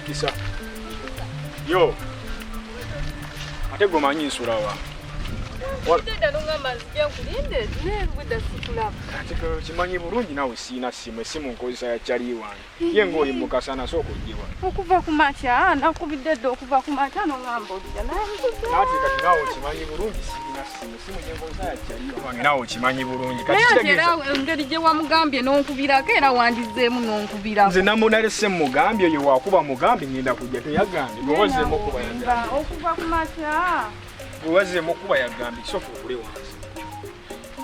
Kisa. Yo. Ate gomanyi nsula wa. Deda ngamba nzija kulinde ne bweda sikulaba. Ate ko kimanyi bulungi nawe sina simu nkozesa ya chali wange. Ye ngoli mukasana soko jiwa. Okuva ku macha nakubidde ddo okuva ku macha no ngamba olija naye. Ate kati nawe kimanyi bulungi sina simu ye nkozesa ya chali wange nawe kimanyi bulungi kati kitegeeza. Naye engeri gye wamugambye n'onkubirako era wandizeemu n'onkubirako. Nze namunalese mugambye oyo wakuba mugambye ngenda kujja teyagambye. Bw'owazeemu okuba yagambye. Okuva ku macha. Bw'owazeemu okuba yagambye kisofu okule wansi.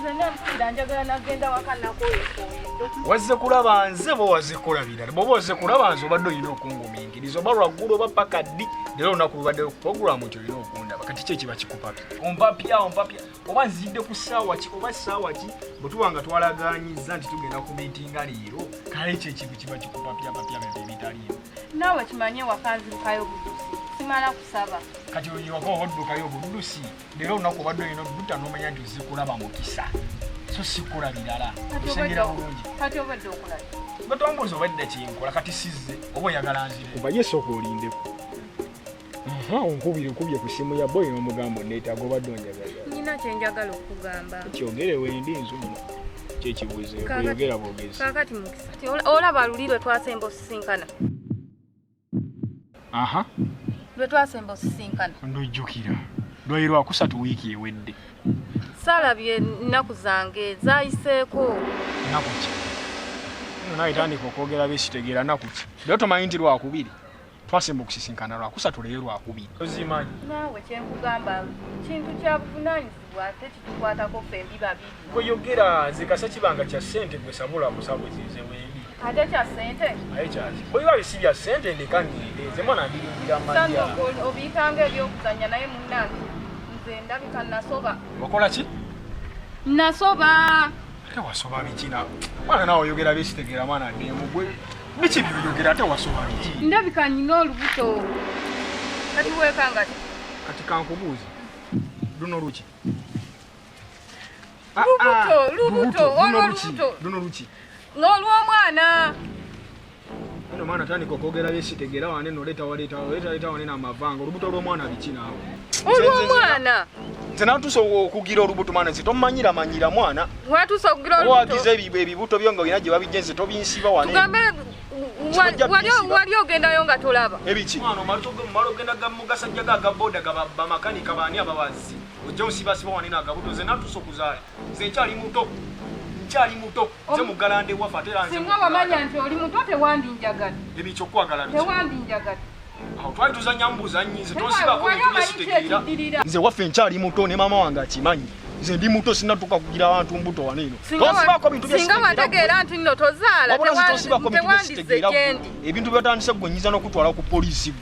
Nze nampulira njagala nagenda waka nakoyekoyendo. Wazze kulaba nze bo wazze kulabira. Bw'oba wazze kulaba nze obadde olina okungumingiriza oba lwaggulu oba paka ddi leero olunaku lubadde programu nti olina okundaba kati ki ekiba kikupapya. Ompapya oba nzidde ku ssaawa ki oba ssaawa ki bwe tuba nga twalagaanyizza nti tugenda ku miitinga leero kale ekyo ekintu kiba kikupapyapapya ebitaliimu. Naawe kimanye waka nzirukayo budusi simala kusaba. Kati waka waddukayo budusi leero olunaku obadde olina odduta n'omanya nti ozikulaba mukisa so sikula birala. Kati obadde okulaba. Batombuza obadde kinkola kati sizze oba oyagala nzire. Kuba yesooka olindeko. Onkubye ku simu ya boy n'omugambo neetaaga obadde onjagala. Nina kye njagala okugamba. Kyogere wendi nzuno. Kyekibuuze okuyogera bwogezi. Kaakati mukisa. Olaba luli lwe twasemba osisinkana. Lwe twasemba osisinkana. Ndojjukira. Lwayi lwa kusatu wiiki ewedde. Salabye nnaku zange zayiseeko. Nnaku ki? Naye tandika okwogera beesitegeera nnaku ki? Leero tomanyi nti lwakubiri. Twasemba okusisinkana lwakusatu leero lwakubiri. Tozimanyi. Naawe kye nkugamba kintu kya buvunaanyizibwa ate kitukwatako ffe mbi babiri. Bw'oyogera nze kasa kibanga kya ssente gwe sabula musabwe zize wendi. Ate kya ssente? Aye kyaki. Bw'obiba bisi bya ssente ndeka ngende nze mwana ndiringira manja. Sanno obiyitanga ebyokuzannya naye munnange nze ndabika nasoba. Okola ki? Nasoba. Ate wasoba biki na? Mwana nawe oyogera beesitegeera mwana ndeemu gwe. Biki by'oyogera ate wasoba biki? Ndabika nina olubuto. Kati weekanga ki? Kati kankubuuze. Luno luki? Lubuto, olw'olubuto. Luno luki? N'olw'omwana. Eno mwana tandika okwogera beesitegeera wane noleeta wane n'amavanga. Olubuto lw'omwana biki naawe? Olw'omwana. Nze natuusa okugira olubuto mwana nze tomanyira mwana. Watuusa okugira olubuto? Wagiza ebibuto byo nga olina gye babijjenze tobinsiba wane. Tugambe wali ogendayo nga tolaba. Ebiki? Mwana omala ogenda mugasajja ga boda bamakanika baani ababazi. Ojja onsibasiba wane n'agabuto nze natuusa okuzaala. Nze nkyali muto. Nze mugalande waffe ate era nze. Singa wamanya nti oli muto tewandinjagala. Ebiki okwagala biki? Tewandinjagala. Awo twali tuzannya mbuzanyi nze tonsibako ebintu byesitegeera. Nze waffe nkyali muto ne maama wange akimanyi. Nze ndi muto sinatuuka kugira abantu mbuto wano eno. Tonsibako bintu byesitegeera. Singa wategeera nti nno tozaala tewandize gyendi. Ebintu byotandise gwenyiza n'okutwala ku poliisi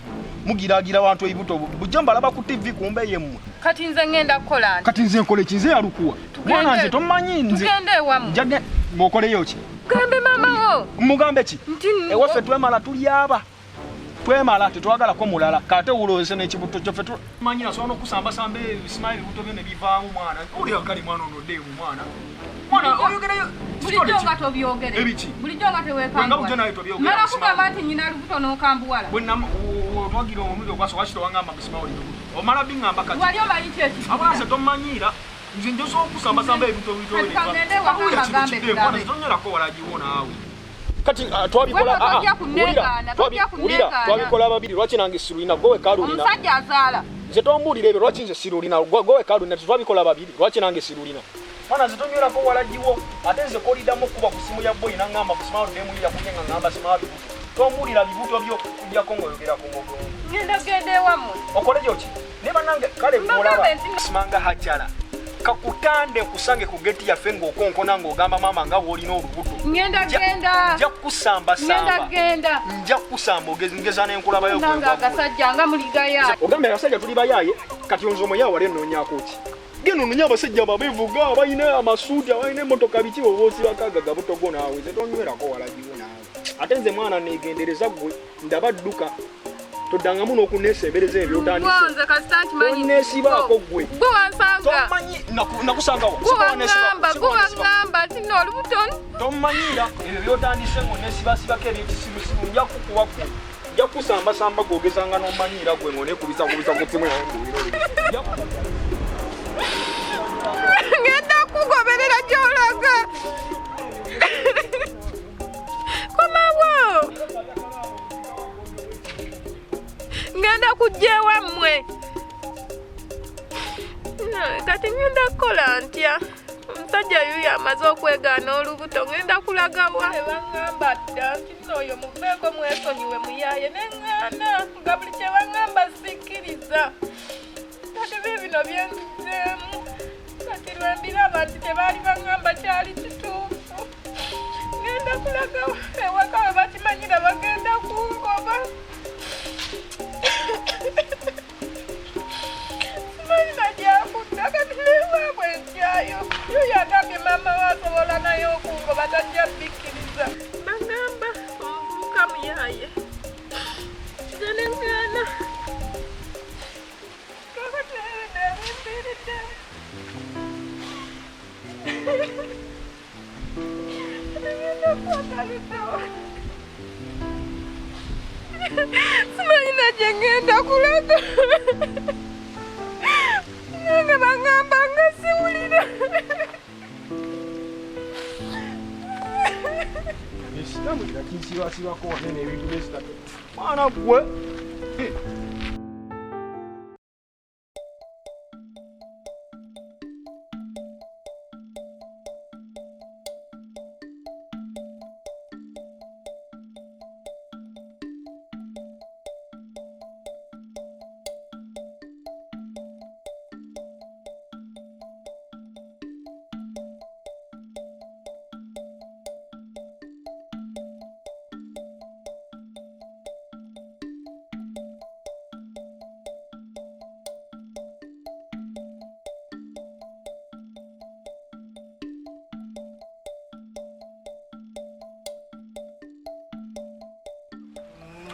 mugiraagira abantu ebibuto bujja mbalaba ku TV kumbe yemmwe. Kati nze ngenda kukola nti. Kati nze nkole ki nze yalukuwa. Mwana nze tomanyi nze. Tugende ewamu. Njagala ng'okoleyo ki? Gambe maama wo. Mugambe ki? Nti ewaffe twemala tulyaba. Twemala tetwagalako mulala kate uloose n'ekibuto kyaffe tumanyi nasobola n'okusambasamba ebisimaili ebibuto byo ne bivaamu mwana. Oli agali mwana ono ddeemu mwana. Mwana oyogerayo. Bulijjo nga tobyogere. Ebiki? Bulijjo nga teweekambula. Nga bujjo naye tobyogera. Mala kugamba nti nyina lubuto n'okambuwala. Bwe twagira omulundi ogwasooka kito wangamba bisimaili ebibuto. Omala biŋŋamba kati. Wali omanyi ki ekiki? Abaase tomanyiira. Nze njosobola okusambasamba ebibuto bito byo. Kati kagende waka bagambe tulabe. Tonyolako walagiwo naawe. Kati twabikola babiri lwaki nange sirulina gwe kalulina omusajja azaala nze tombulira ebyo lwaki nze sirulina gwe kalulina twabikola babiri lwaki nange sirulina mwana nze tonywelako walagiwo ate nze kolidamu okuba ku simu ya boyi naŋŋamba ku simaalo nemuyira kunye nga ŋŋamba simaalo bibuto tombulira bibuto byo kugyako ng'oyogerako ng'ogulungi ngenda ewamu okole gyoki ne bannange kale ng'olaba simanga hajjala kakutande nkusange ku geti yaffe ng'okonkona ng'ogamba maama nga bw'olina olubuto nja kusamba nja kusamba ogeza n'enkulabayo agasajja nga muligaya ogambe abasajja tuli bayaaye kati onzo omuyawo wali ennoonyaako ki geno nnonya abasajja babeevuga abalina amasuuti abalina emmotoka biki oboosibakaga gabuto go naawe ze tonywerako walagiwo naawe ate nze mwana neegendereza ggwe ndaba dduka toddangamu n'okunneesembereza ebyotandiseonneesibaako ggwe tomanyi nakusanga waŋŋamba tina olubuto tomanyira ebyo byotandise ng'onneesibasibako ebyekisibusibu nja kukuwa ggwe ja kusamba gogezanga n'omanyira gwe ngone kubisa kutsimu ya nduwiro. Ngenda kugoberera gy'olaga. Komawo. Ngenda kujja wammwe. Kati ngenda kukola ntya? Omusajja yuyo amaze okwegaana olubuto ngenda kulaga wa baŋŋamba dda nti nno oyo muveeko mwesonyiwe muyaaye neŋŋaana nga buli kye baŋŋamba sikkiriza. Kati biibino byenzizeemu kati lwe mbiraba nti tebaali baŋŋamba kyali kituufu. Ngenda kulaga ewaka we bakimanyira bagenda kungoba. Simanyi gyakudda kati newaabwe ntyayo yoyo agambye maama we asobola naye okungoba tajja bikkiriza. Baŋŋamba omuvubuka muyaaye nze neŋŋaana kakati nebimbiridde. Ngenda kwataliddwa simanyi najje ngenda kulaga nga baŋŋamba nga siwulira. Ekiramu kira kinsiibasiibako wane n'ebintu byesitatu. Mwana gwe.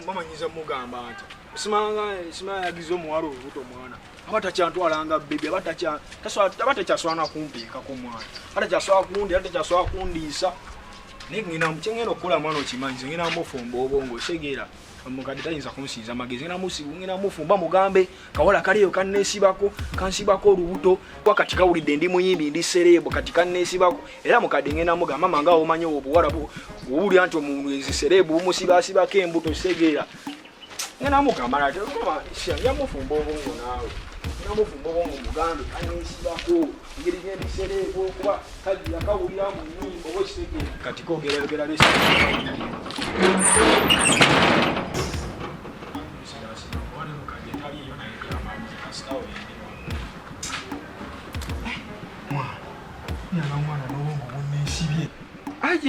Bamanyiza mugamba nti simanga yagize omuwala olubuto mwana abatakyantwalanga bebi abatakyaswana kumpiikako mwana abatakyaswala kundi abatakyaswala kundiisa naye ngenda mukyengenda okukola mwana okimanyiza ngenda mufumba obwongo osegeera mukadde tayinza kunsiiza magezi ngenda mufumba mugambe kawala kaliyo kansibako olubuto wakati kawulidde ndi muyimbi ndi sereebo kati kanneesibako era mukadde ngenda mugamba mama nga omanyi obuwala owulira nti omuntu ezisereebo bumusibaasibako embuto segeera ngenda mugamba nate njja mufumba obwongo naawe ngenda mufumba obwongo mugambe kanneesibako engeri gyendi sereebo kuba kagira kawulira mu nnyimba oba kisegeera kati kogerayogera lesi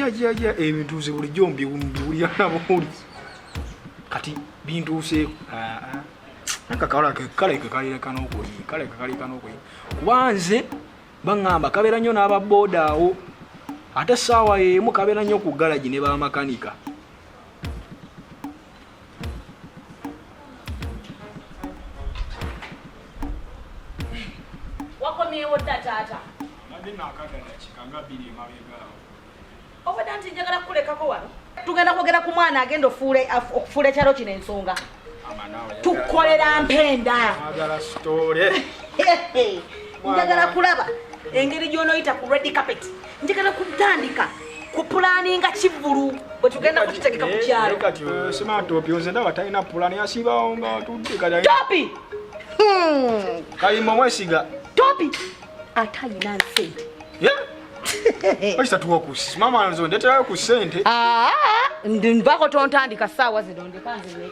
Aja ebintuuse bulijjo mbiwulira nabuli kati bintuuseeko akakawala kaleke kalireka n'okuyi kuba nze baŋŋamba kabeera nnyo n'ababooda awo ate essaawa y'emu kabeera nnyo ku galagi ne bamakanika. Wakomyewo tataata obadde nti njagala kukulekako wano tugenda kwogera ku mwana agenda okufuula ekyalo kino ensonga tukolera mpenda njagala kulaba engeri gy'onoyita ku red carpet njagala kutandika ku pulaninga kivulu bwe tugenda kukitegeka ku kyalo simatoopi nze ndaba talina pulani yasiibawo nga tudde topi kalimba mwesiga topi atayina nsente Okitatuwa ku mama nzo ndeterayo ku ssente. Nvako tontandika ssaawa zino ndekanze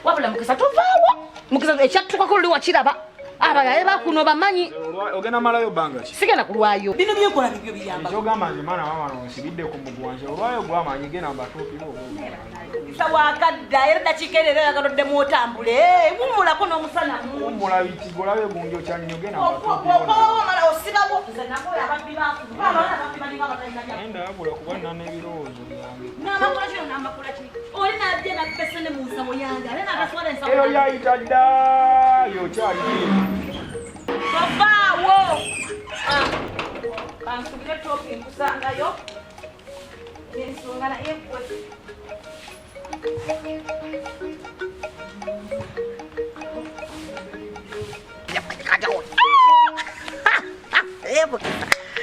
wabula mukisa tuvaawo mukisa ekyattukako luli wakiraba abayaye bakuno bamanyi ogenda malayo bbanga ki sigenda kulwayo bino byekola bibyo biyamba ekyogamba nze maana mama nsibidde ku mugwanje olwayo gwamanyi genda mbatuupi sawakadda era dakiika erera yagaloddemu otambule wumulako n'omusana wumula bitigo olabe gundi okyanyi ogenda mbatuupiomala osibabo nze nakola ababbi enda yabula kuba nina n'ebirowoozo byange n'amakola kino n'amakola ki oli najje nappesene mu nsabo yange ale nataswala ensabo eyo yayita dda yokyali tovaawo kansubire topi nkusangayo ensonga naye kwe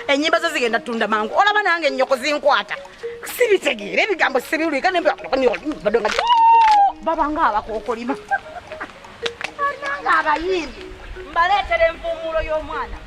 Enyimba zo zigenda tunda mangu olaba nange ennyoko zinkwata sibitegeera ebigambo sibiwulika nebadonga babanga abakokolima ananga abayimbi mbaleetera enfuumuulo y'omwana